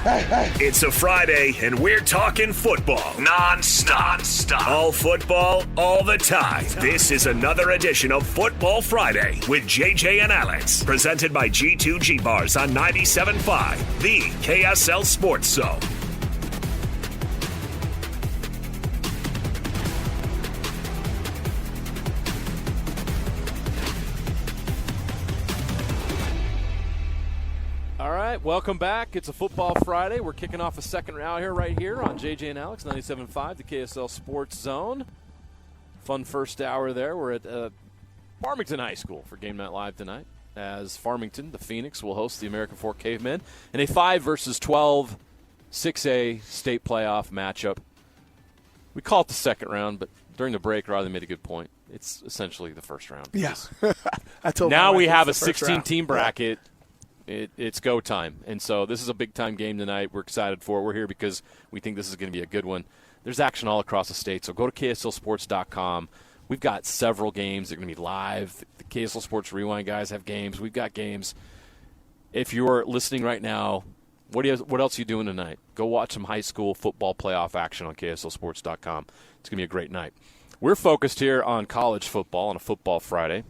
It's a Friday, and we're talking football non-stop. All football, all the time. This is another edition of Football Friday with JJ and Alex, presented by G2G Bars on 97.5, the KSL Sports Zone. All right, welcome back. It's a Football Friday. We're kicking off a second round right here on JJ and Alex, 97.5, the KSL Sports Zone. Fun first hour there. We're at Farmington High School for Game Night Live tonight, as Farmington, the Phoenix, will host the American Fork Cavemen in a 5 versus 12 6A state playoff matchup. We call it the second round, but during the break, Riley made a good point. It's essentially the first round. Yeah. I told now we have a 16-team bracket. It's go time. And so this is a big-time game tonight. We're excited for it. We're here because we think this is going to be a good one. There's action all across the state, so go to KSLSports.com. We've got several games that are going to be live. The KSL Sports Rewind guys have games. We've got games. If you're listening right now, what else are you doing tonight? Go watch some high school football playoff action on KSLSports.com. It's going to be a great night. We're focused here on college football on a Football Friday.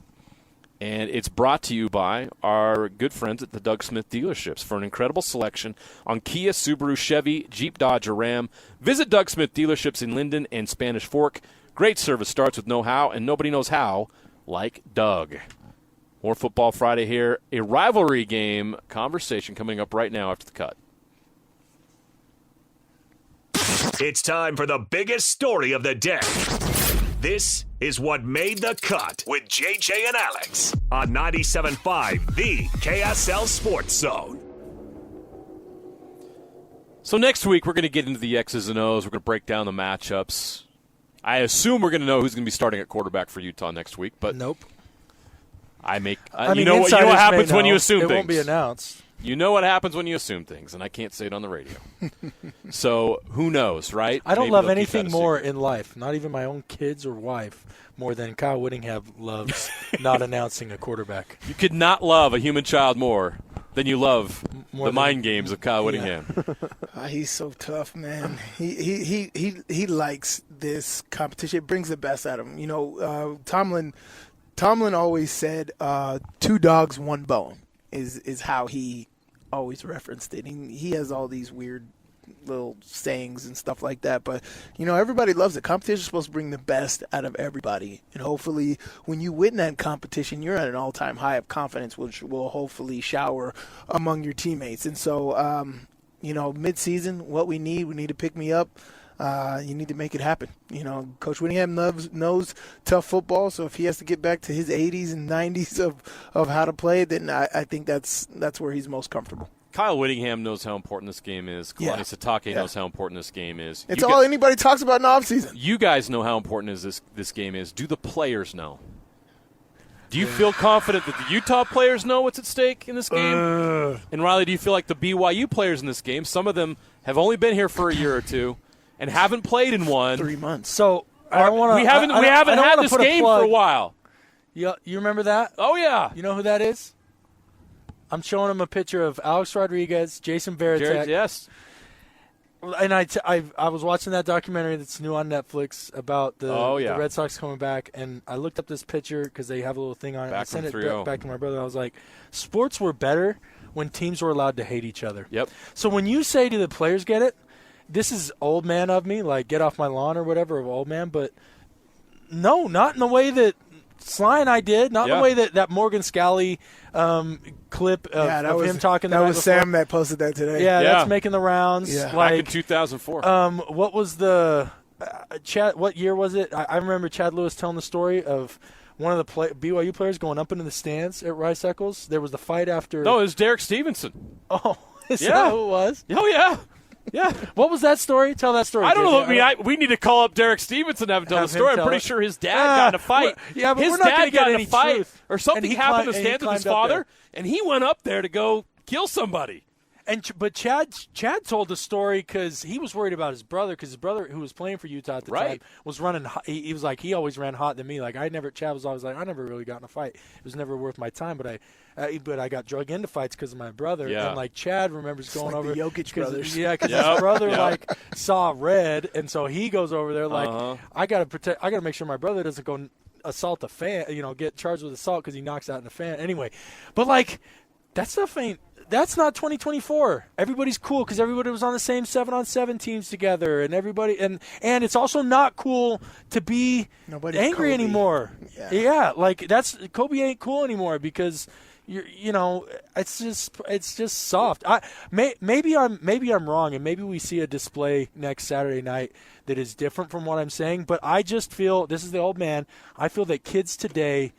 And it's brought to you by our good friends at the Doug Smith dealerships. For an incredible selection on Kia, Subaru, Chevy, Jeep, Dodge, or Ram, visit Doug Smith dealerships in Linden and Spanish Fork. Great service starts with know-how, and nobody knows how like Doug. More Football Friday here. A rivalry game conversation coming up right now after the cut. It's time for the biggest story of the day. This is What Made the Cut with JJ and Alex on 97.5, the KSL Sports Zone. So next week we're going to get into the X's and O's. We're going to break down the matchups. I assume we're going to know who's going to be starting at quarterback for Utah next week. But nope. I mean, you know what happens when you assume things. It won't be announced. You know what happens when you assume things, and I can't say it on the radio. So who knows, right? I don't love anything more in life, not even my own kids or wife, more than Kyle Whittingham loves not announcing a quarterback. You could not love a human child more than you love the mind games of Kyle Whittingham. He's so tough, man. He likes this competition. It brings the best out of him. You know, Tomlin always said, 2 dogs, 1 bone. Is how he always referenced it. He has all these weird little sayings and stuff like that. But, you know, everybody loves it. Competition is supposed to bring the best out of everybody. And hopefully when you win that competition, you're at an all-time high of confidence, which will hopefully shower among your teammates. And so, you know, mid-season, what we need to pick me up. You need to make it happen. You know, Coach Whittingham knows tough football, so if he has to get back to his 80s and 90s of how to play, then I think that's where he's most comfortable. Kyle Whittingham knows how important this game is. Kalani Sitake knows how important this game is. It's all anybody talks about in the offseason. You guys know how important this game is. Do the players know? Do you feel confident that the Utah players know what's at stake in this game? And Riley, do you feel like the BYU players in this game, some of them have only been here for a year or two, and haven't played in 3 months. So we haven't had this game for a while. You remember that? Oh yeah. You know who that is? I'm showing him a picture of Alex Rodriguez, Jason Varitek. Yes. And I was watching that documentary that's new on Netflix about the Red Sox coming back, and I looked up this picture because they have a little thing on it. I sent it back to my brother. I was like, sports were better when teams were allowed to hate each other. Yep. So when you say, do the players get it? This is old man of me, like get off my lawn or whatever of old man, but no, not in the way that Sly and I did, not in the way that Morgan Scally clip of him talking. That was Sam that posted that today. Yeah, that's making the rounds. Yeah. Back in 2004. What was the Chad? What year was it? I remember Chad Lewis telling the story of one of the BYU players going up into the stands at Rice Eccles. There was the fight after. No, it was Derek Stevenson. Oh, is that who it was? Oh yeah. Yeah. What was that story? Tell that story. I don't know. I mean, we need to call up Derek Stevenson to have him tell the story. I'm pretty sure his dad got in a fight. Yeah, but his we're not dad got in a fight truth. or something happened in the stands with his father, and he went up there to go kill somebody. But Chad told the story because he was worried about his brother, because his brother, who was playing for Utah at the time, was running. He was like, he always ran hot than me. Like Chad was always like, I never really got in a fight. It was never worth my time. But I got drug into fights because of my brother. Yeah. And like Chad remembers going over the Jokic brothers. Yeah, because his brother like saw red, and so he goes over there like, I gotta make sure my brother doesn't go assault a fan. Get charged with assault because he knocks out in a fan. Anyway, but like that stuff ain't. That's not 2024. Everybody's cool because everybody was on the same 7-on-7 teams together, and everybody and it's also not cool to be angry anymore. Yeah, like Kobe ain't cool anymore because it's just soft. Maybe I'm wrong, and maybe we see a display next Saturday night that is different from what I'm saying. But I just feel, this is the old man, I feel that kids today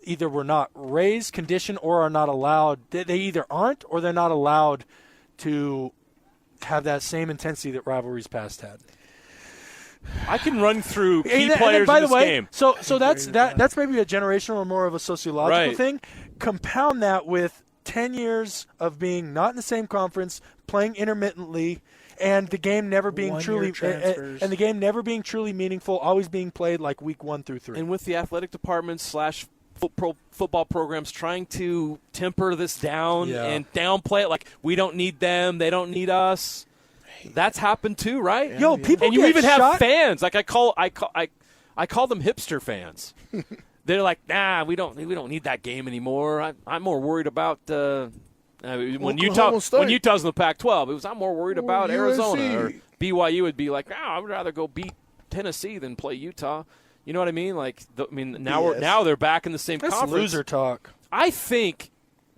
either were not raised, conditioned, or are not allowed. They either aren't or they're not allowed to have that same intensity that rivalries past had. I can run through key players in this game. So that's maybe a generational or more of a sociological thing. Compound that with 10 years of being not in the same conference, playing intermittently, and the game never being truly meaningful, always being played like week 1 through 3. And with the athletic department / football programs trying to temper this down and downplay it, like we don't need them, they don't need us. That's happened too, right? Yo, people and you get even shot. have fans. Like I call them hipster fans. They're like, nah, we don't need that game anymore. I'm more worried about when Utah's in the Pac-12. I'm more worried about Arizona or BYU would be like, I would rather go beat Tennessee than play Utah. You know what I mean? Like, now they're back in the same conference. That's loser talk. I think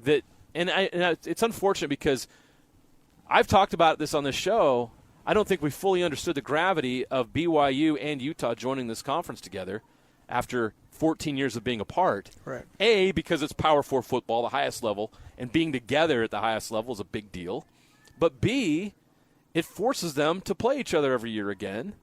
that, and it's unfortunate because I've talked about this on this show. I don't think we fully understood the gravity of BYU and Utah joining this conference together after 14 years of being apart. Right. A, because it's Power 4 football, the highest level, and being together at the highest level is a big deal. But B, it forces them to play each other every year again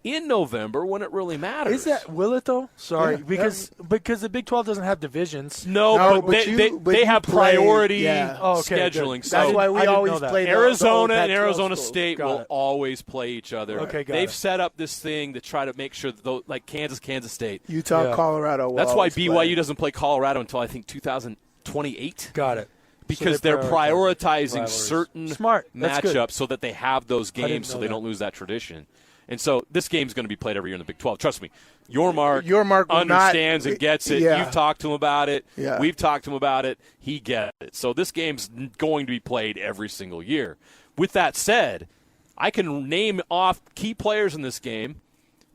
in November when it really matters. Will it though? Sorry, because the Big 12 doesn't have divisions. No, but they have priority scheduling. Good. That's why we always play Arizona and Arizona State will always play each other. Okay, They've set up this thing to try to make sure that like Kansas State, Utah, Colorado. That's why BYU doesn't play Colorado until I think 2028. Got it. Because they're prioritizing certain matchups so that they have those games so they don't lose that tradition. And so this game's going to be played every year in the Big 12. Trust me. Your Mark understands and gets it. You've talked to him about it. Yeah. We've talked to him about it. He gets it. So this game's going to be played every single year. With that said, I can name off key players in this game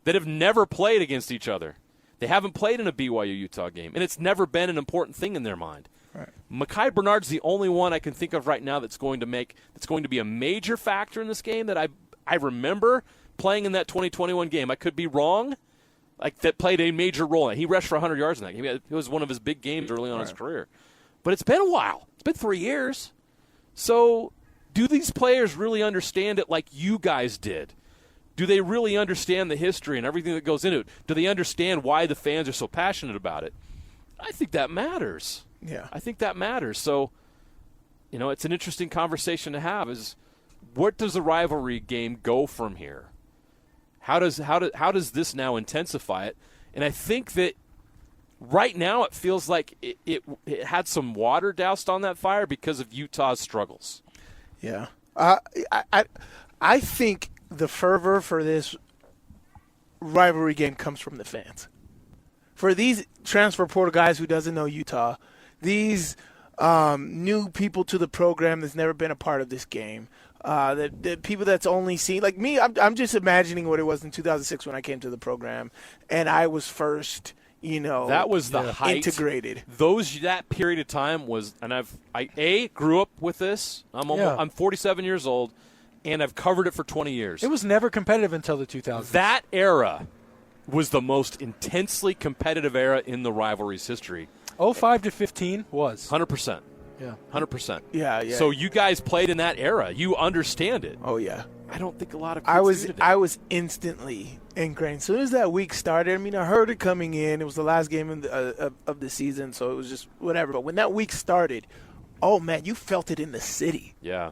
that have never played against each other. They haven't played in a BYU Utah game, and it's never been an important thing in their mind. Right. Mekhi Bernard's the only one I can think of right now that's going to be a major factor in this game that I remember playing in that 2021 game. I could be wrong. Like, that played a major role. He rushed for 100 yards in that game. It was one of his big games early on in his career. But it's been a while. It's been 3 years. So do these players really understand it like you guys did? Do they really understand the history and everything that goes into it? Do they understand why the fans are so passionate about it? I think that matters. Yeah. I think that matters. So, it's an interesting conversation to have is what does the rivalry game go from here? How does this now intensify it? And I think that right now it feels like it had some water doused on that fire because of Utah's struggles. Yeah. I think the fervor for this rivalry game comes from the fans. For these transfer portal guys who doesn't know Utah, these new people to the program that's never been a part of this game, the people that's only seen, like me, I'm just imagining what it was in 2006 when I came to the program, and I was first, that was the height. Integrated. That period of time was, and I grew up with this. I'm 47 years old, and I've covered it for 20 years. It was never competitive until the 2000s. That era was the most intensely competitive era in the rivalry's history. 05 to 15 was 100%. Yeah, 100%. Yeah. So you guys played in that era. You understand it. Oh yeah. I don't think a lot of kids do today. I was instantly ingrained. As soon as that week started, I heard it coming in. It was the last game of the season, so it was just whatever. But when that week started, oh, man, you felt it in the city. Yeah.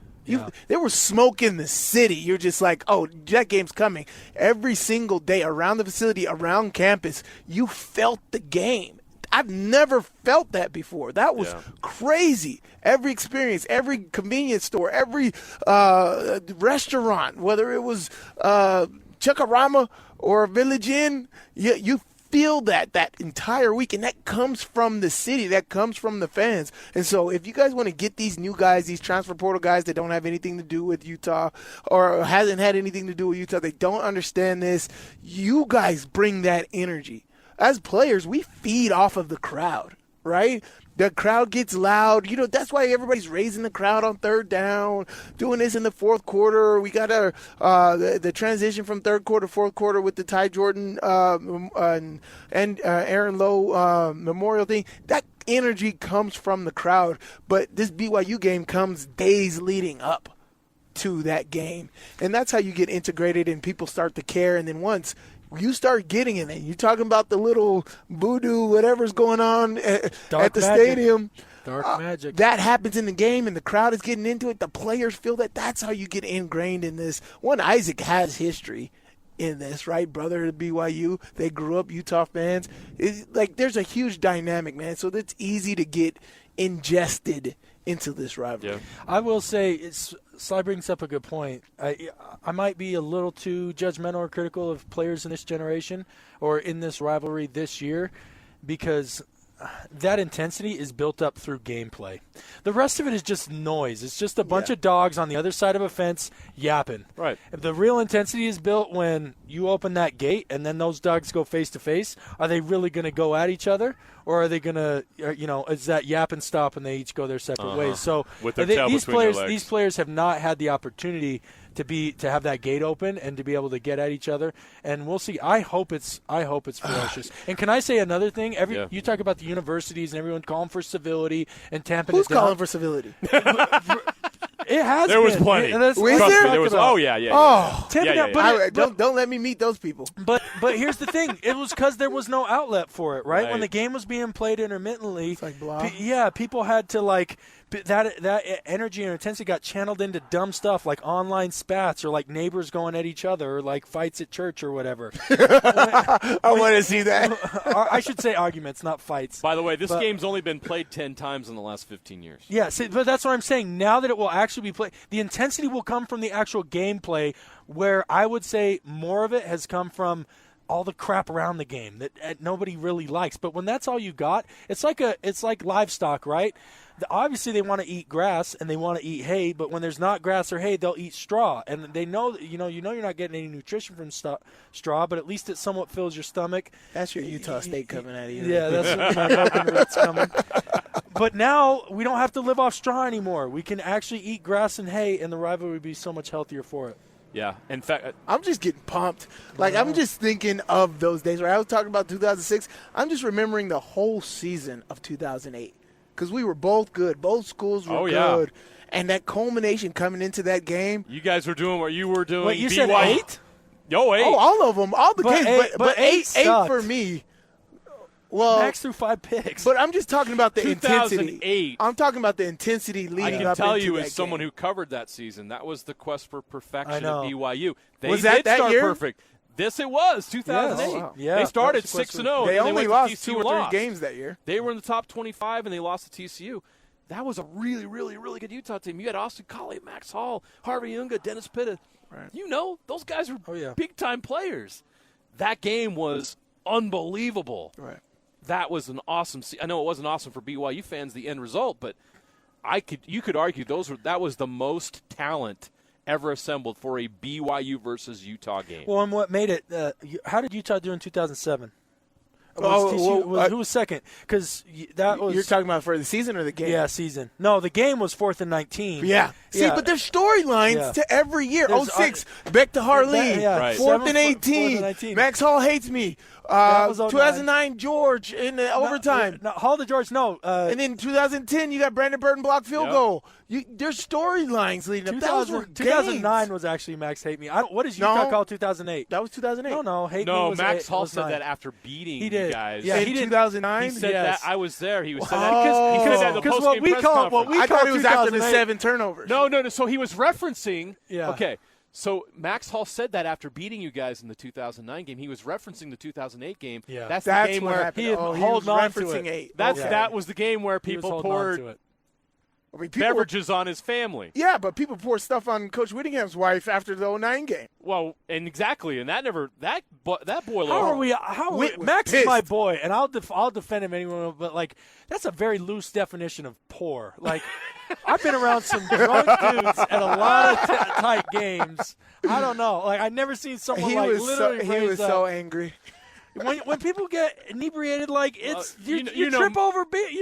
There was smoke in the city. You're just like, oh, that game's coming. Every single day around the facility, around campus, you felt the game. I've never felt that before. That was crazy. Every experience, every convenience store, every restaurant, whether it was Chuckarama or Village Inn, you feel that entire week, and that comes from the city. That comes from the fans. And so if you guys want to get these new guys, these transfer portal guys that don't have anything to do with Utah or hasn't had anything to do with Utah, they don't understand this, you guys bring that energy. As players, we feed off of the crowd, right? The crowd gets loud. You know, that's why everybody's raising the crowd on third down, doing this in the fourth quarter. We got the transition from third quarter, fourth quarter with the Ty Jordan and Aaron Lowe memorial thing. That energy comes from the crowd, but this BYU game comes days leading up to that game. And that's how you get integrated and people start to care. And then once you start getting in it, you're talking about the little voodoo, whatever's going on at the stadium. Dark magic. That happens in the game, and the crowd is getting into it. The players feel that. That's how you get ingrained in this. One, Isaac has history in this, right? Brother to BYU. They grew up Utah fans. There's a huge dynamic, man. So it's easy to get ingested into this rivalry. Yeah. I will say, Sly brings up a good point. I might be a little too judgmental or critical of players in this generation or in this rivalry this year because that intensity is built up through gameplay. The rest of it is just noise. It's just a bunch of dogs on the other side of a fence yapping. Right. The real intensity is built when you open that gate and then those dogs go face to face. Are they really going to go at each other? Or are they going to, is that yap and stop and they each go their separate ways? So with their tail between their legs. These players have not had the opportunity to have that gate open and to be able to get at each other. And we'll see. I hope it's ferocious. And can I say another thing? You talk about the universities and everyone calling for civility and tamping Who's it down. calling for civility? It has there been. was plenty. Was there? There was. Oh yeah. Don't let me meet those people. But here's the thing: it was because there was no outlet for it, right? When the game was being played intermittently, it's like blah. People had to that energy and intensity got channeled into dumb stuff like online spats or like neighbors going at each other or like fights at church or whatever. I want to see that. I should say arguments, not fights. By the way, this game's only been played 10 times in the last 15 years. Yeah, but that's what I'm saying. Now that it will actually be played, the intensity will come from the actual gameplay, where I would say more of it has come from all the crap around the game that nobody really likes. But when that's all you got, it's like livestock, right? Obviously, they want to eat grass and they want to eat hay, but when there's not grass or hay, they'll eat straw. And they know that, you're not getting any nutrition from straw, but at least it somewhat fills your stomach. That's your Utah State coming at you. Yeah, that's my broken roots coming. But now we don't have to live off straw anymore. We can actually eat grass and hay, and the rivalry would be so much healthier for it. Yeah, in fact, I'm just getting pumped. I'm just thinking of those days where I was talking about 2006. I'm just remembering the whole season of 2008 because we were both good. Both schools were good. And that culmination coming into that game. You guys were doing what you were doing. Wait, you said 8? Yo, 8. Oh, all of them. All the games. But 8 for me. Well, Max threw 5 picks. But I'm just talking about the 2008. intensity. I'm talking about the intensity leading up into that game. I can tell you, as someone who covered that season, that was the quest for perfection at BYU. They was that did start year? Perfect. This it was, 2008. Yes. Yeah, they started 6-0. They only lost 2 or 3 games games that year. They were in the top 25, and they lost to TCU. That was a really, really, really good Utah team. You had Austin Collie, Max Hall, Harvey Unga, Dennis Pitta. Right. Those guys were big-time players. That game was unbelievable. Right. That was an awesome – I know it wasn't awesome for BYU fans, the end result, but you could argue that was the most talent ever assembled for a BYU versus Utah game. Well, and what made it how did Utah do in 2007? Who was second? Because that was – You're talking about for the season or the game? Yeah, season. No, the game was 4th and 19. Yeah. See, but there's storylines to every year. 06, Beck to Harleen. 4th and 18. Max Hall hates me. was 09. 2009 George in the overtime. No, Hall to George, no. And then 2010, you got Brandon Burton block field goal. There's storylines leading up. Those were 2009 games. was actually Max Hate Me. What does Utah call 2008? That was 2008. No, Hate Me was Max Hall said 09. that after beating He did. you guys. Yeah, in 2009? He said Yes. that. I was there. He was saying that because he said that at the Because post-game press conference. I thought it was after the 7 turnovers. No. So he was referencing. Yeah. Okay. So Max Hall said that after beating you guys in the 2009 game. He was referencing the 2008 game. Yeah. That's what the game where happened. he had was held on to referencing it. 8. that was the game where people poured I mean, beverages on his family. Yeah, but people pour stuff on Coach Whittingham's wife after the 09 game. Well, and that boiler. How are we? Whit was Max is pissed. my boy, and I'll defend him anyway. But like, that's a very loose definition of poor. Like, I've been around some drunk dudes at a lot of tight games. I don't know. Like, I've never seen someone He was so angry. When people get inebriated, like you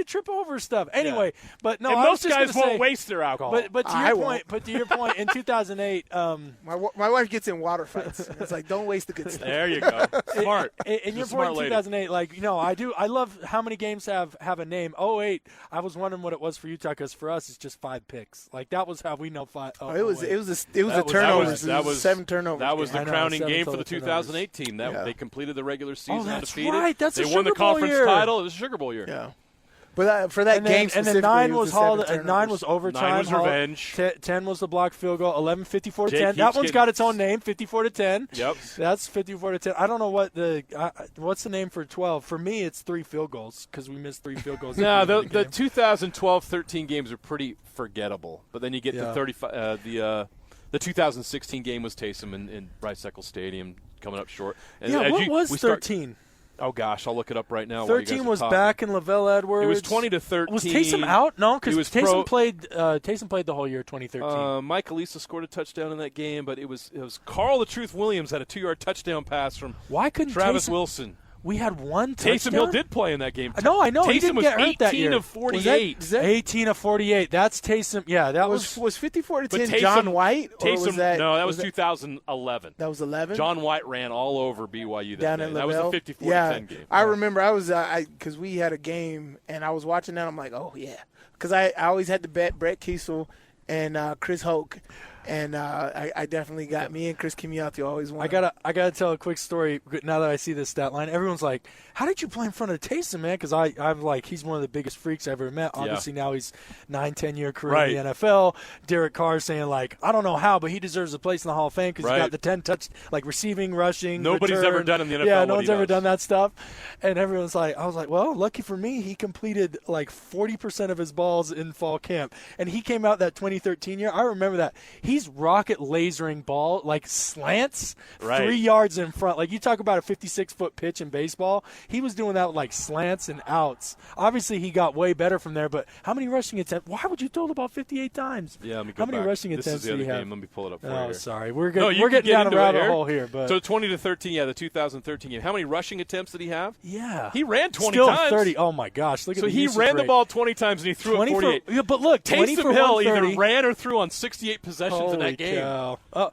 trip over stuff. Anyway, but no, and I was most just guys gonna won't say, waste their alcohol. But to your point, in 2008, My wife gets in water fights. It's like, don't waste the good stuff. there you go. Smart. In your Smart point, in lady. 2008, like I love how many games have a name. 08, I was wondering what it was for Utah because for us it's just 5 picks. Like that was how we know 5. It was a turnovers. It was 7 turnovers. That was the I know, crowning 7 game for total the 2008 team. They completed the regular season that's undefeated. right. That's they a won the Sugar Bowl conference year. title. It was a Sugar Bowl year. Yeah. But for that and game then specifically, 9 it was the 7 Hall. turnovers. 9 was overtime. 9 was Hall. revenge. 10 was the block field goal. 11, 54 to Jake 10. That keeps one's getting- got its own name. 54 to 10. Yep. That's 54 to 10. I don't know what's the name for 12. For me, it's 3 field goals because we missed 3 field goals. No, at the end the of the game. 2012-13 games are pretty forgettable. But then you get Yeah. the 35. The 2016 game was Taysom in Bryce Eccles Stadium coming up short. And Yeah, as what was we start- 13? Oh gosh, I'll look it up right now. while you guys 13 are was talking. back in Lavelle Edwards. It was 20-13. Was Taysom out? No, because He was Taysom played the whole year 2013. Mike Alisa scored a touchdown in that game, but it was Carl the Truth Williams had a 2-yard touchdown pass from Why couldn't Travis Taysom? Wilson. We had one touchdown. Taysom Hill did play in that game. No, I know. Taysom He didn't was get hurt that 18 year. of 48. Was that 18 of 48. That's Taysom. Yeah, that was 54 to But 10 Taysom- John White? Or Taysom, was that, no, that was 2011. That was 11? John White ran all over BYU that down day. in That was Lavelle? a 54-10 game. I remember I was because we had a game and I was watching that. I'm like, oh yeah, because I always had to bet Brett Kiesel and Chris Hoke, and I definitely got me and Chris Kimiati always won. I gotta tell a quick story now that I see this stat line. Everyone's like, "How did you play in front of Taysom, man?" Because I'm like, he's one of the biggest freaks I've ever met. Obviously now he's 9-10 year career in the NFL. Derek Carr saying like, I don't know how, but he deserves a place in the Hall of Fame because he got the 10 touch like receiving, rushing. Nobody's return. ever done in the NFL. Yeah, what no one's he ever does. done that stuff. And everyone's like, I was like, well, lucky for me, he completed like 40% of his balls in fall camp, and he came out that 2013 year. I remember that he's rocket lasering ball like slants 3 yards in front. Like you talk about a 56-foot pitch in baseball, he was doing that with like slants and outs. Obviously, he got way better from there. But how many rushing attempts? Why would you throw the ball 58 times? Yeah, let me go how many back. rushing This attempts is the did other he have? game. Let me pull it up for you. Oh, here. sorry, we're No, you getting can down get a into it rabbit hole here. But so 20-13, yeah, the 2013 game. How many rushing attempts did he have? yeah, He ran 20 Still times. 30. Oh my gosh, look at So the he usage ran the rate. ball 20 times and he threw it 20 48. For, yeah, but look, 20 for Taysom Hill 130. either ran or threw on 68 possessions Holy in that game. cow. Oh,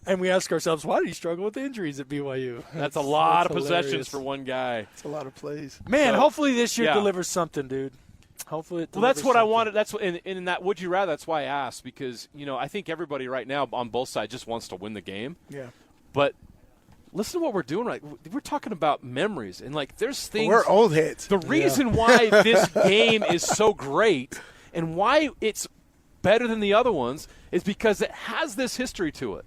and we ask ourselves, why did he struggle with injuries at BYU? That's a lot of hilarious. possessions for one guy. It's a lot of plays. Man, So, hopefully this year yeah. delivers something, dude. Hopefully it Well, delivers that's what I something. wanted. That's what, in that Would You Rather, that's why I asked, because, I think everybody right now on both sides just wants to win the game. Yeah. But listen to what we're doing right. We're talking about memories, and like there's things. We're old heads. The reason why this game is so great and why it's better than the other ones is because it has this history to it.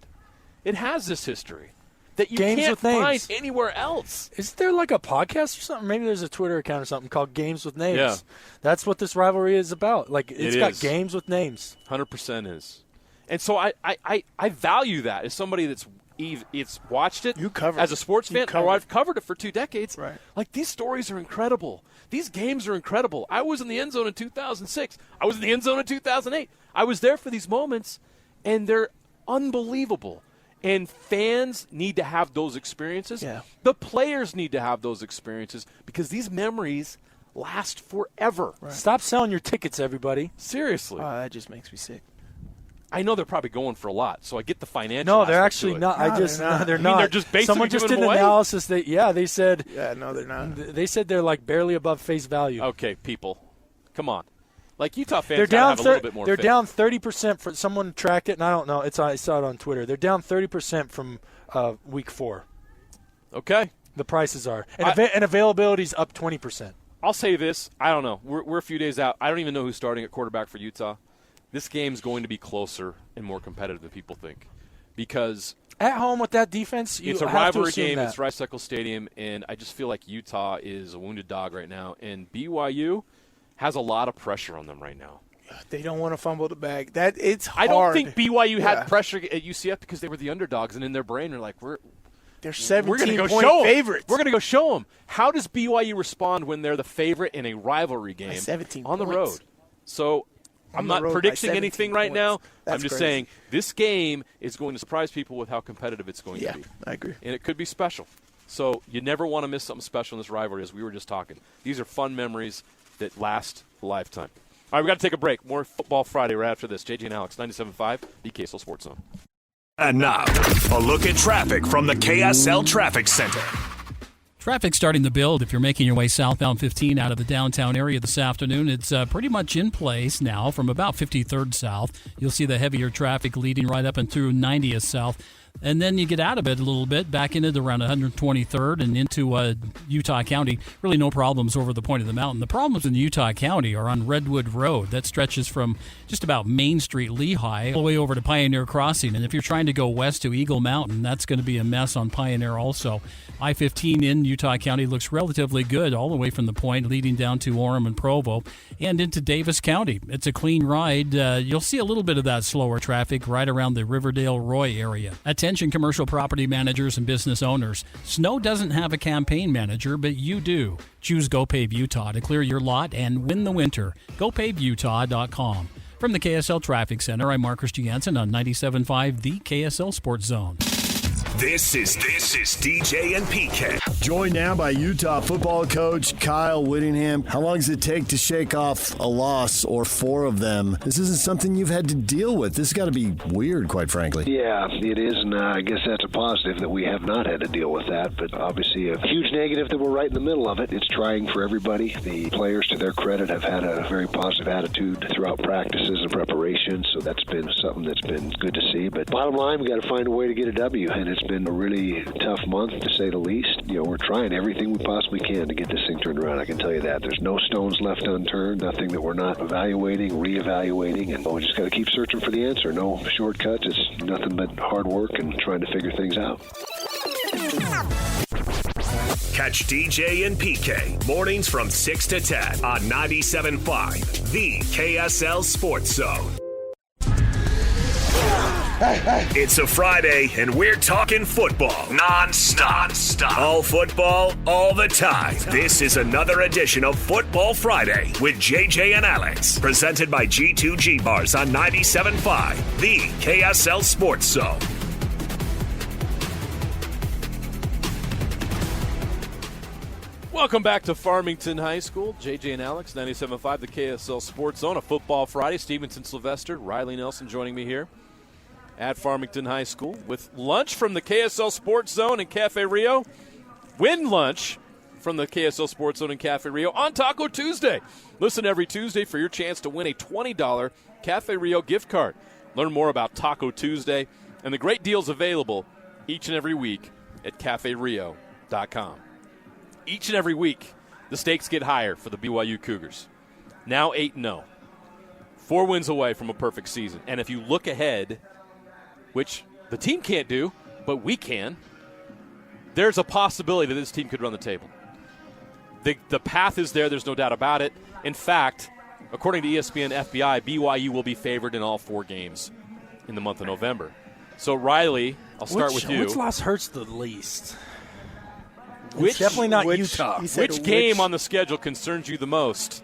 It has this history that you Games can't with names. find anywhere else. Is there like a podcast or something? Maybe there's a Twitter account or something called Games with Names. Yeah. That's what this rivalry is about. Like it's It got is. games with names. 100% is. And so I value that as somebody that's it's watched it You covered as a it. sports You fan, covered or it. I've covered it for 2 decades. Right. Like, these stories are incredible. These games are incredible. I was in the end zone in 2006. I was in the end zone in 2008. I was there for these moments, and they're unbelievable. And fans need to have those experiences. Yeah. The players need to have those experiences because these memories last forever. Stop selling your tickets, everybody. Seriously. That just makes me sick. I know they're probly going for a lot, so I get the financial. No, they're aspect actually to it. not. They're not. They're just basically someone just did giving an them away? analysis. They said. Yeah, no, they're not. They said they're like barely above face value. Okay, people, come on. Like Utah fans, they're down. have a little bit more. They're faith. down 30%. For someone tracked it, and I don't know. I saw it on Twitter. They're down 30% from week 4. Okay. The prices are, and availability's up 20%. I'll say this. I don't know. We're a few days out. I don't even know who's starting at quarterback for Utah. This game's going to be closer and more competitive than people think, because at home with that defense, it's a rivalry game. It's Rice Eccles Stadium, and I just feel like Utah is a wounded dog right now, and BYU has a lot of pressure on them right now. They don't want to fumble the bag. It's hard. I don't think BYU had pressure at UCF because they were the underdogs, and in their brain they're like, they're 17-point favorites. We're going to go show them. How does BYU respond when they're the favorite in a rivalry game 17 on the points. road? So I'm not predicting anything right now. I'm just saying this game is going to surprise people with how competitive it's going to be. I agree. And it could be special. So you never want to miss something special in this rivalry, as we were just talking. These are fun memories that last a lifetime. All right, we've got to take a break. More Football Friday right after this. JJ and Alex, 97.5, the KSL Sports Zone. And now, a look at traffic from the KSL Traffic Center. Traffic starting to build if you're making your way southbound 15 out of the downtown area this afternoon. It's pretty much in place now from about 53rd South. You'll see the heavier traffic leading right up and through 90th South. And then you get out of it a little bit, back into around 123rd and into Utah County. Really no problems over the point of the mountain. The problems in Utah County are on Redwood Road. That stretches from just about Main Street, Lehigh, all the way over to Pioneer Crossing. And if you're trying to go west to Eagle Mountain, that's going to be a mess on Pioneer also. I-15 in Utah County looks relatively good all the way from the point leading down to Orem and Provo and into Davis County. It's a clean ride. You'll see a little bit of that slower traffic right around the Riverdale-Roy area. Attention commercial property managers and business owners. Snow doesn't have a campaign manager, but you do. Choose GoPave Utah to clear your lot and win the winter. GoPaveUtah.com. From the KSL Traffic Center, I'm Marcus Jansen on 97.5, the KSL Sports Zone. This is DJ and PK. Joined now by Utah football coach Kyle Whittingham. How long does it take to shake off a loss or 4 of them? This isn't something you've had to deal with. This has got to be weird, quite frankly. Yeah, it is, and I guess that's a positive that we have not had to deal with that, but obviously a huge negative that we're right in the middle of it. It's trying for everybody. The players, to their credit, have had a very positive attitude throughout practices and preparation, so that's been something that's been good to see. But bottom line, we got to find a way to get a W, and it's been a really tough month, to say the least. You know, we're trying everything we possibly can to get this thing turned around. I can tell you that. There's no stones left unturned, nothing that we're not evaluating, reevaluating, and we just got to keep searching for the answer. No shortcuts. It's nothing but hard work and trying to figure things out. Catch DJ and PK mornings from 6 to 10 on 97.5, the KSL Sports Zone. It's a Friday, and we're talking football non-stop. All football, all the time. This is another edition of Football Friday with JJ and Alex, presented by G2G Bars on 97.5, the KSL Sports Zone. Welcome back to Farmington High School. JJ and Alex, 97.5, the KSL Sports Zone. A Football Friday. Stevenson Sylvester, Riley Nelson joining me here at Farmington High School with lunch from the KSL Sports Zone and Cafe Rio. Win lunch from the KSL Sports Zone and Cafe Rio on Taco Tuesday. Listen every Tuesday for your chance to win a $20 Cafe Rio gift card. Learn more about Taco Tuesday and the great deals available each and every week at CafeRio.com. Each and every week, the stakes get higher for the BYU Cougars. Now 8-0. 4 wins away from a perfect season. And if you look ahead, which the team can't do, but we can, there's a possibility that this team could run the table. The path is there. There's no doubt about it. In fact, according to ESPN FBI, BYU will be favored in all 4 games in the month of November. So, Riley, I'll start with you. Which loss hurts the least? It's definitely not Utah. Which game on the schedule concerns you the most?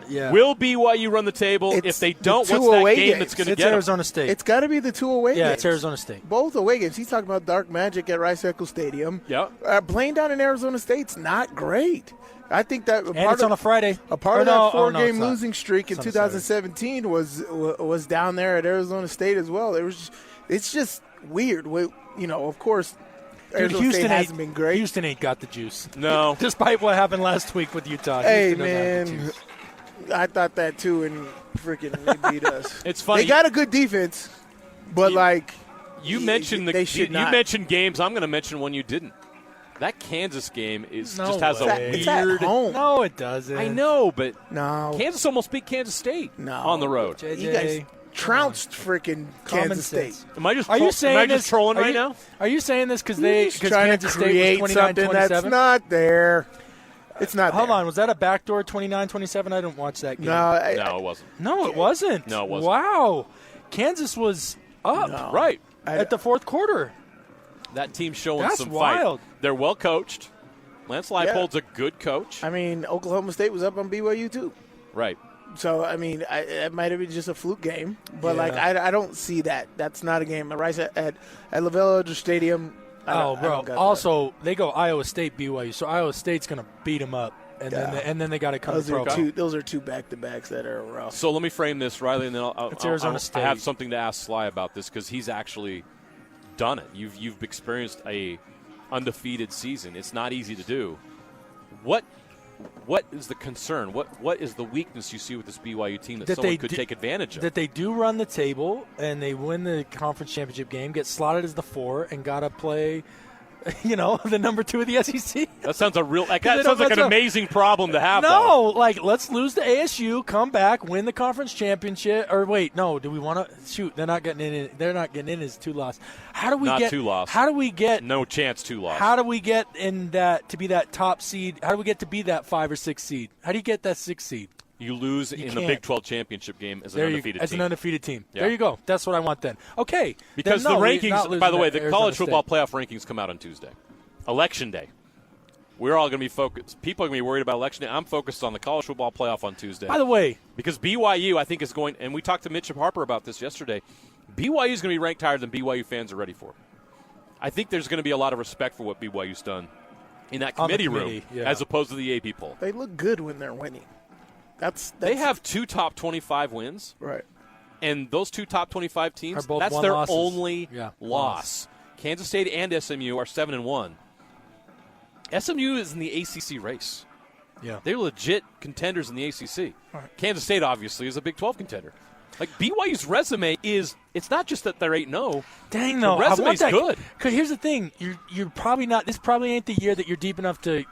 Yeah. Will BYU run the table? If they don't, what's that game that's going to get them? It's Arizona State. It's got to be the 2 away games. Yeah, it's Arizona State. Both away games. He's talking about Dark Magic at Rice Eccles Stadium. Yeah. Playing down in Arizona State's not great. I think that it's on a Friday. A part of that four-game losing streak in 2017 was down there at Arizona State as well. It's just weird. Of course, Houston State hasn't been great. Houston ain't got the juice. No. Despite what happened last week with Utah. Hey, Houston man, I thought that too, and freaking they beat us. It's funny. They got a good defense, but you mentioned you mentioned games. I'm going to mention one you didn't. That Kansas game has a weird. It's at home. No, it doesn't. I know, but no. Kansas almost beat Kansas State on the road. You guys trounced freaking Kansas State. Am I just trolling right now? Are you saying this because trying Kansas to create State was 29-27? something that's not there? It's not. Hold on, was that a backdoor 29-27? I didn't watch that game. No, it wasn't. No, it wasn't. No, it wasn't. Wow, Kansas was up right at the fourth quarter. That team's showing That's some wild. fight. They're well coached. Lance Leipold's a good coach. I mean, Oklahoma State was up on BYU too. Right. So, I mean, it might have been just a fluke game. But, I don't see that. That's not a game. Rice at LaVell Edwards Stadium. Also, they go Iowa State, BYU. So, Iowa State's going to beat them up. And then they got to come to Provo. Those are two back-to-backs that are rough. So, let me frame this, Riley, and then Arizona State. I have something to ask Sly about this because he's actually done it. You've experienced a undefeated season. It's not easy to do. What is the concern? What is the weakness you see with this BYU team that someone could take advantage of? That they do run the table and they win the conference championship game, get slotted as the 4, and got to play, the number 2 of the SEC. That sounds like an amazing problem to have. No, let's lose to ASU, come back, win the conference championship. Or wait, no, do we want to shoot? They're not getting in. They're not getting in as 2 loss. How do we not get 2 loss? How do we get no chance 2 loss? How do we get in that to be that top seed? How do we get to be that 5 or 6 seed? How do you get that 6 seed? You lose in the Big 12 championship game as an undefeated team. Yeah. There you go. That's what I want then. Okay. Because the rankings, by the way, the college football playoff rankings come out on Tuesday. Election day. We're all going to be focused. People are going to be worried about Election day. I'm focused on the college football playoff on Tuesday. By the way. Because BYU, I think, is going, and we talked to Mitch Harper about this yesterday, BYU is going to be ranked higher than BYU fans are ready for. I think there's going to be a lot of respect for what BYU's done in that committee room as opposed to the AP poll. They look good when they're winning. They have 2 top 25 wins. Right. And those 2 top 25 teams, that's their only loss. Kansas State and SMU are 7-1. SMU is in the ACC race. Yeah. They're legit contenders in the ACC. Right. Kansas State, obviously, is a Big 12 contender. BYU's resume it's not just that they're 8-0. Dang, no. The resume's good. Because here's the thing. You're probably not – this probably ain't the year that you're deep enough to,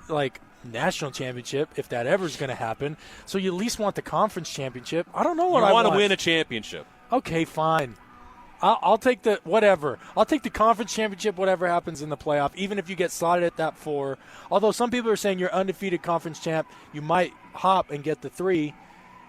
national championship, if that ever is going to happen. So you at least want the conference championship. I don't know what I want. You want to win a championship. Okay, fine. I'll take the whatever. I'll take the conference championship, whatever happens in the playoff, even if you get slotted at that 4. Although some people are saying you're undefeated conference champ, you might hop and get the 3,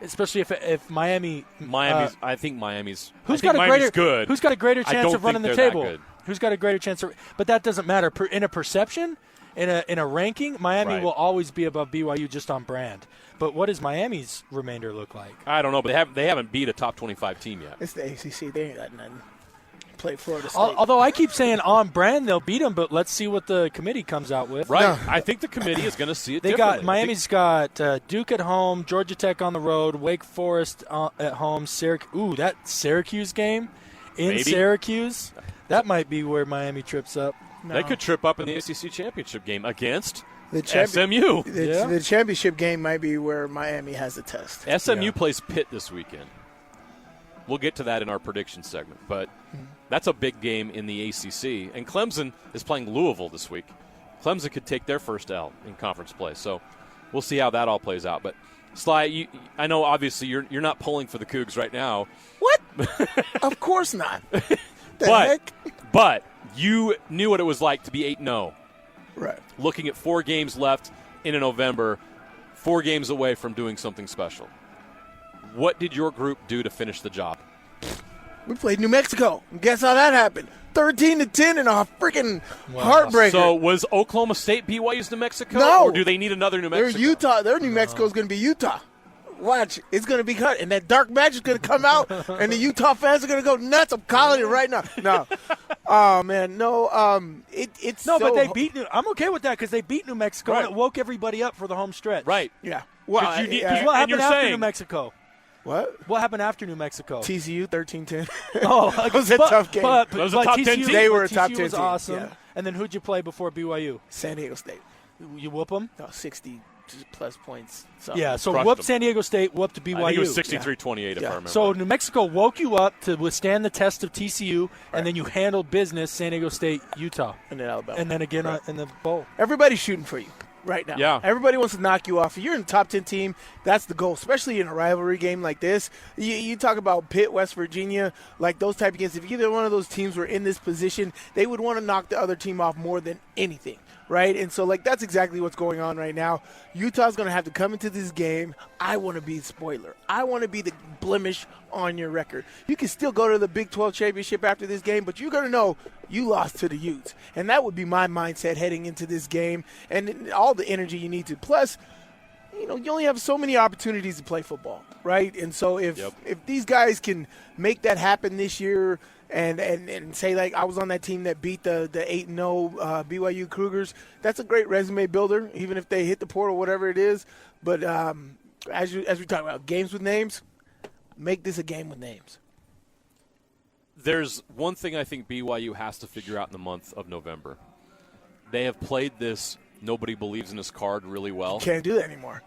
especially if Miami. I think Miami's. Who's got a greater chance of running the table? Who's got a greater chance? But that doesn't matter in a perception. In a ranking, Miami will always be above BYU just on brand. But what does Miami's remainder look like? I don't know, but they haven't beat a top 25 team yet. It's the ACC. They ain't got nothing. Play Florida State. Although I keep saying on brand they'll beat them, but let's see what the committee comes out with. Right. No. I think the committee is going to see it differently. Miami's got Duke at home, Georgia Tech on the road, Wake Forest at home, Syracuse. That Syracuse game in Syracuse, that might be where Miami trips up. No. They could trip up in the ACC championship game against SMU. The championship game might be where Miami has a test. SMU plays Pitt this weekend. We'll get to that in our prediction segment, but that's a big game in the ACC. And Clemson is playing Louisville this week. Clemson could take their first L in conference play, so we'll see how that all plays out. But Sly, I know obviously you're not pulling for the Cougs right now. What? Of course not. Heck? But you knew what it was like to be 8-0. Right. Looking at 4 games left in November, 4 games away from doing something special. What did your group do to finish the job? We played New Mexico. And guess how that happened? 13-10 in a freaking heartbreaker. So was Oklahoma State BYU's New Mexico? No. Or do they need another New Mexico? They're Utah. Their New Mexico is going to be Utah. Watch. It's going to be cut. And that dark magic's going to come out, and the Utah fans are going to go nuts. I'm calling it right now. No. Oh man, no. It's no, so, but they beat. I'm okay with that because they beat New Mexico Right. and it woke everybody up for the home stretch. Right. Yeah. Well, Because you- Because what And happened you're after saying- New Mexico? what? What happened after New Mexico? TCU 13-10. Oh, it was a tough game. But It was a top 10 TCU, team. They were a TCU top 10 was team, awesome. yeah. And then who'd you play before BYU? San Diego State. You whoop them? No, 60 plus points. So. Yeah, so Crushed whoop them. San Diego State, whoop to BYU. I think it was 63-28 if I remember. So New Mexico woke you up to withstand the test of TCU, and then you handled business San Diego State, Utah. And then Alabama. And then again in the bowl. Everybody's shooting for you right now. Yeah. Everybody wants to knock you off. If you're in the top 10 team, that's the goal, especially in a rivalry game like this. You talk about Pitt, West Virginia, like those type of games. If either one of those teams were in this position, they would want to knock the other team off more than anything. Right? And so, that's exactly what's going on right now. Utah's going to have to come into this game. I want to be the spoiler. I want to be the blemish on your record. You can still go to the Big 12 championship after this game, but you're going to know you lost to the Utes. And that would be my mindset heading into this game and all the energy you need to. Plus, you only have so many opportunities to play football, right? And so if these guys can make that happen this year – and say, I was on that team that beat the 8-0 BYU Cougars. That's a great resume builder, even if they hit the portal, whatever it is. But as we talk about games with names, make this a game with names. There's one thing I think BYU has to figure out in the month of November. They have played this nobody believes in us card really well. Can't do that anymore.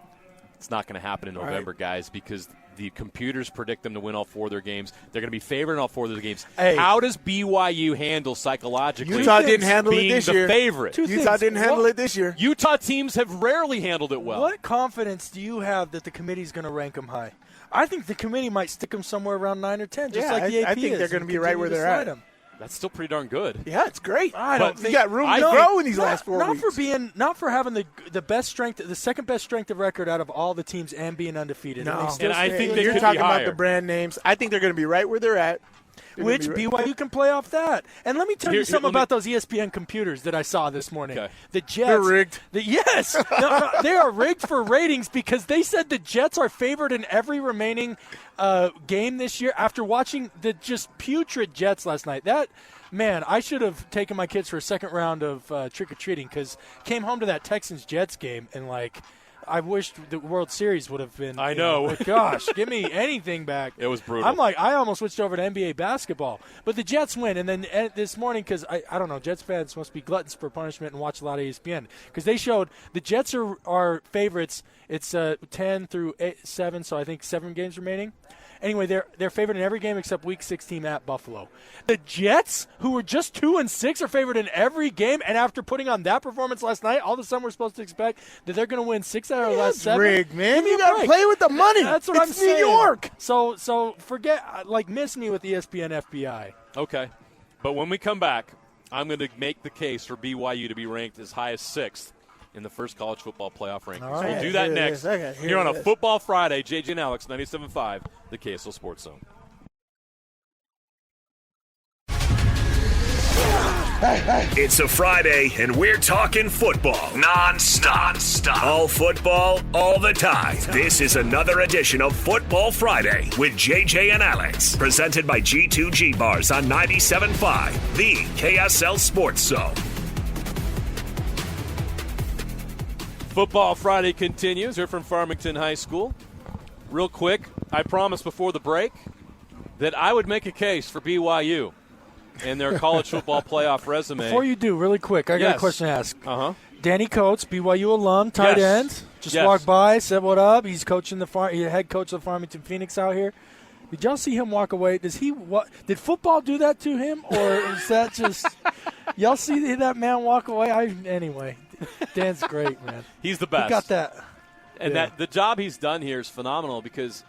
It's not going to happen in November, guys, because the computers predict them to win all 4 of their games. They're going to be favored in all 4 of their games. Hey. How does BYU handle psychologically Utah didn't handle it being this the year. favorite? Utah didn't handle it this year. Utah teams have rarely handled it well. What confidence do you have that the committee's going to rank them high? I think the committee might stick them somewhere around 9 or 10, just like the AP I think is, they're going to and be right continue where to they're slide at. them. That's still pretty darn good. Yeah, it's great. I don't You think got room to grow in these last 4 weeks. Not for having the best strength, the second best strength of record out of all the teams and being undefeated. No, And I think they you're could talking be about higher. the brand names. I think they're going to be right where they're at. Which BYU can play off that. And let me tell you something let me- about those ESPN computers that I saw this morning. Okay. The Jets. They're rigged. Yes. No, they are rigged for ratings because they said the Jets are favored in every remaining game this year after watching the just putrid Jets last night. Man, I should have taken my kids for a second round of trick-or-treating because came home to that Texans-Jets game and, I wished the World Series would have been. I know. Gosh, give me anything back. It was brutal. I almost switched over to NBA basketball. But the Jets win. And then this morning, because I don't know, Jets fans must be gluttons for punishment and watch a lot of ESPN. Because they showed the Jets are favorites. It's 10 through 7, so I think 7 games remaining. Anyway, they're favored in every game except Week 16 at Buffalo. The Jets, who were just 2-6, are favored in every game. And after putting on that performance last night, all of a sudden we're supposed to expect that they're going to win 6 out of the last 7. Rigged, man. Give me You a got to break. play with the money. That's what it's I'm saying. New York. So forget, miss me with ESPN FBI. Okay. But when we come back, I'm going to make the case for BYU to be ranked as high as 6th in the first college football playoff rankings. All right. We'll do that Hear next. this. Okay, hear Here on a this. Football Friday, JJ and Alex, 97.5, the KSL Sports Zone. It's a Friday, and we're talking football non-stop. All football, all the time. This is another edition of Football Friday with JJ and Alex. Presented by G2G Bars on 97.5, the KSL Sports Zone. Football Friday continues here from Farmington High School. Real quick, I promised before the break that I would make a case for BYU and their college football playoff resume. Before you do, really quick, I got Yes. a question to ask. Uh-huh. Danny Coates, BYU alum, tight Yes. end. Just Yes. walked by, said what up. He's coaching he's head coach of Farmington Phoenix out here. Did y'all see him walk away? Did football do that to him, or is that just y'all see that man walk away? Anyway, Dan's great, man. He's the best. He got that. And Yeah. the job he's done here is phenomenal because,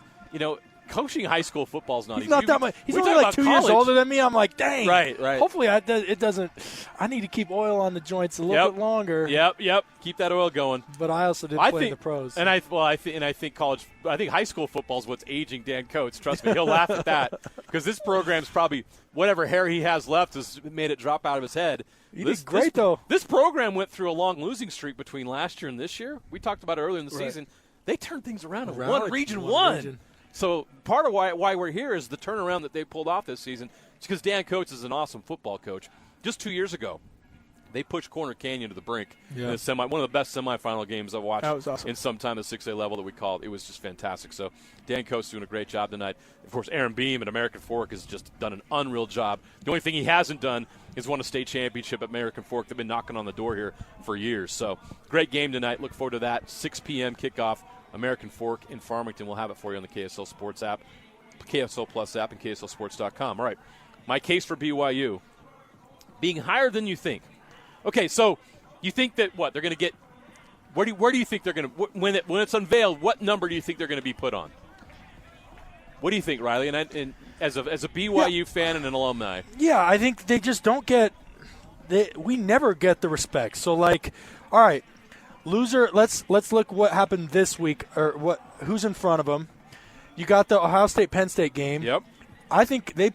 coaching high school football is not He's easy. not that much. He's We only talk like about 2 years college. older than me. I'm like, dang. Right. Hopefully, it doesn't. I need to keep oil on the joints a little bit longer. Yep. Keep that oil going. But I also did play in the pros. And I think high school football is what's aging Dan Coates. Trust me, he'll laugh at that because this program's probably whatever hair he has left has made it drop out of his head. He did great, though. This program went through a long losing streak between last year and this year. We talked about it earlier in the season. They turned things around and won Region 1. Region. So part of why we're here is the turnaround that they pulled off this season. It's because Dan Coates is an awesome football coach. Just 2 years ago, they pushed Corner Canyon to the brink. Yeah. In one of the best semifinal games I've watched That was awesome. in some time, the 6A level that we called. It was just fantastic. So Dan Coates doing a great job tonight. Of course, Aaron Beam at American Fork has just done an unreal job. The only thing he hasn't done is won a state championship at American Fork. They've been knocking on the door here for years. So great game tonight. Look forward to that. 6 p.m. kickoff, American Fork in Farmington. We'll have it for you on the KSL Sports app, KSL Plus app, and KSLSports.com. All right, my case for BYU being higher than you think. Okay, so you think that they're going to get? Where do you think they're going to when it's unveiled? What number do you think they're going to be put on? What do you think, Riley? And as a BYU fan and an alumni, I think they just don't get. We never get the respect. So all right, loser. Let's look what happened this week or who's in front of them. You got the Ohio State Penn State game. Yep. I think they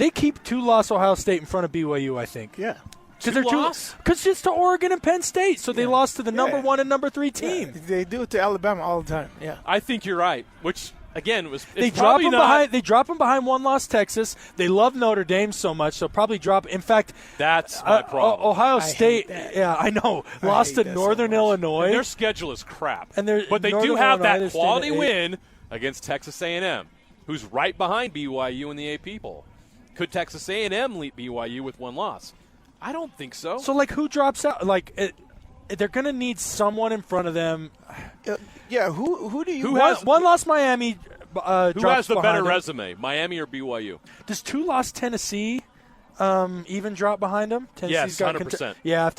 keep 2-loss Ohio State in front of BYU. I think. Yeah. Because it's to Oregon and Penn State, so they lost to the number 1 and number 3 team. Yeah. They do it to Alabama all the time. Yeah, I think you're right. Which again they drop them behind. They drop them behind 1-loss Texas. They love Notre Dame so much, so probably drop. In fact, that's my problem. Ohio State. Yeah, I know. Lost to Northern Illinois. And their schedule is crap. But they do have that quality win against Texas A&M, who's right behind BYU in the AP poll. Could Texas A&M lead BYU with 1 loss? I don't think so. So, who drops out? They're going to need someone in front of them. Who do you? One loss Miami. Who has the better them. resume, Miami or BYU? Does 2-loss Tennessee even drop behind them? Yes, 100%. Yeah, if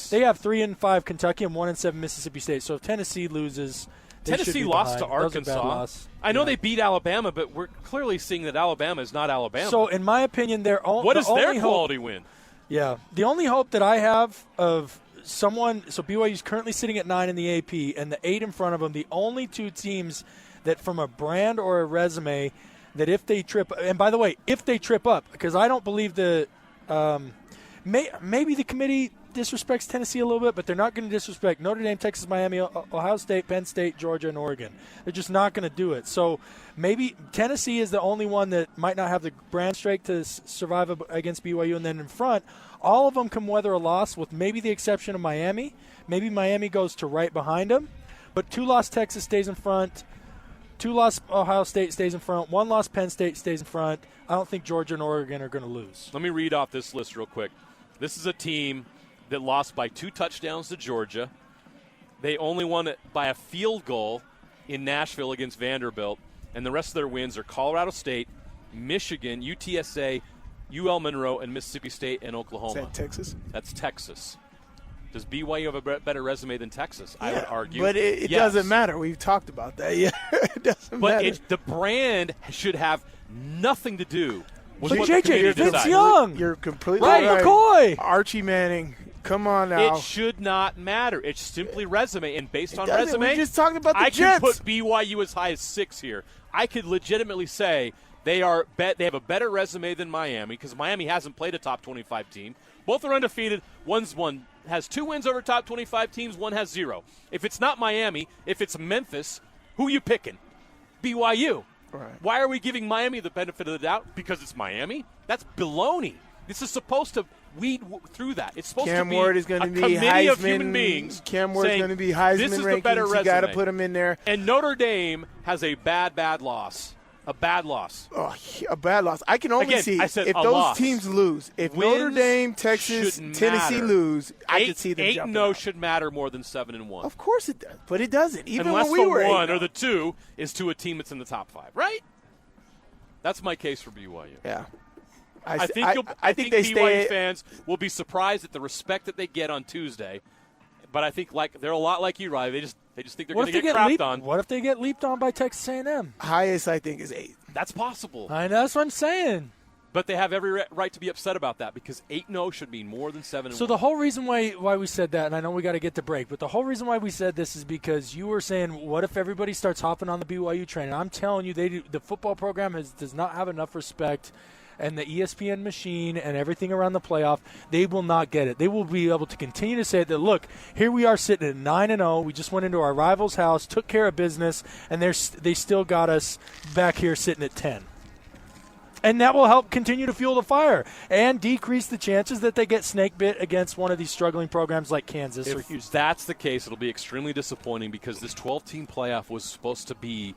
they have 3 and 5 Kentucky and 1 and 7 Mississippi State. So if Tennessee loses. Tennessee lost to Arkansas. I know they beat Alabama, but we're clearly seeing that Alabama is not Alabama. So, in my opinion, what is their quality win? Yeah. The only hope that I have of someone – so BYU's currently sitting at 9 in the AP, and the 8 in front of them, the only 2 teams that from a brand or a resume that if they trip – and by the way, if they trip up, because I don't believe the maybe the committee – disrespects Tennessee a little bit, but they're not going to disrespect Notre Dame, Texas, Miami, Ohio State, Penn State, Georgia, and Oregon. They're just not going to do it. So maybe Tennessee is the only one that might not have the brand strength to survive against BYU. And then in front, all of them can weather a loss with maybe the exception of Miami. Maybe Miami goes to right behind them. But 2-loss Texas stays in front. 2-loss Ohio State stays in front. 1-loss Penn State stays in front. I don't think Georgia and Oregon are going to lose. Let me read off this list real quick. This is a team that lost by 2 touchdowns to Georgia. They only won it by a field goal in Nashville against Vanderbilt. And the rest of their wins are Colorado State, Michigan, UTSA, UL Monroe, and Mississippi State and Oklahoma. Is that Texas? That's Texas. Does BYU have a better resume than Texas? I would argue. But it doesn't matter. We've talked about that. Yeah, it doesn't matter. But the brand should have nothing to do with what JJ, the committee Vince decides. Young. You're completely right. McCoy. Archie Manning. Come on now. It should not matter. It's simply resume, and based on resume, we just talked about the I Jets. can put BYU as high as 6 here. I could legitimately say they have a better resume than Miami because Miami hasn't played a top 25 team. Both are undefeated. One has 2 wins over top 25 teams. One has 0. If it's not Miami, if it's Memphis, who are you picking? BYU. Right. Why are we giving Miami the benefit of the doubt? Because it's Miami? That's baloney. This is supposed to weed through that. It's supposed Cam to be Ward is going to be committee Heisman, of human beings. Cam Ward is going to be Heisman this is rankings. The better resume. You got to put him in there. And Notre Dame has a bad loss. A bad loss. Oh, a bad loss. I can only see if those loss. teams lose. If Notre Dame, Texas, Tennessee lose, I could see them jumping 8-0 should matter more than 7-1. Of course it does, but it doesn't. Even unless when we were the 1 8-0. or the 2 is to a team that's in the top 5, right? That's my case for BYU. Yeah. I think BYU fans will be surprised at the respect that they get on Tuesday, but I think they're a lot like you, Riley. They just think they're going to get crapped on. What if they get leaped on by Texas A&M? Highest I think is 8. That's possible. I know, that's what I'm saying. But they have every right to be upset about that because 8-0 should mean more than 7-1. So the whole reason why we said that, and I know we got to get to break, but the whole reason why we said this is because you were saying, what if everybody starts hopping on the BYU train? And I'm telling you, the football program does not have enough respect. And the ESPN machine and everything around the playoff, they will not get it. They will be able to continue to say that, look, here we are sitting at 9-0. We just went into our rival's house, took care of business, and they still got us back here sitting at 10. And that will help continue to fuel the fire and decrease the chances that they get snake bit against one of these struggling programs like Kansas or Houston. If that's the case, it'll be extremely disappointing because this 12-team playoff was supposed to be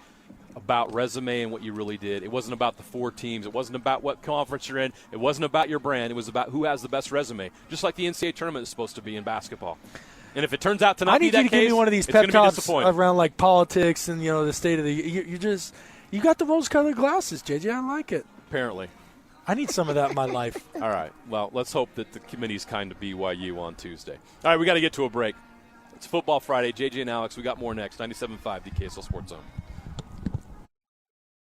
about resume and what you really did. It wasn't about the 4 teams. It wasn't about what conference you're in. It wasn't about your brand. It was about who has the best resume, just like the NCAA tournament is supposed to be in basketball. And if it turns out to not be that case, I need you to give me one of these pep talks around like politics and the state of the. You got the rose-colored glasses, JJ. I like it. Apparently. I need some of that in my life. All right. Well, let's hope that the committee's kind to BYU on Tuesday. All right, we got to get to a break. It's Football Friday. JJ and Alex, we got more next. 97.5 the KSL Sports Zone.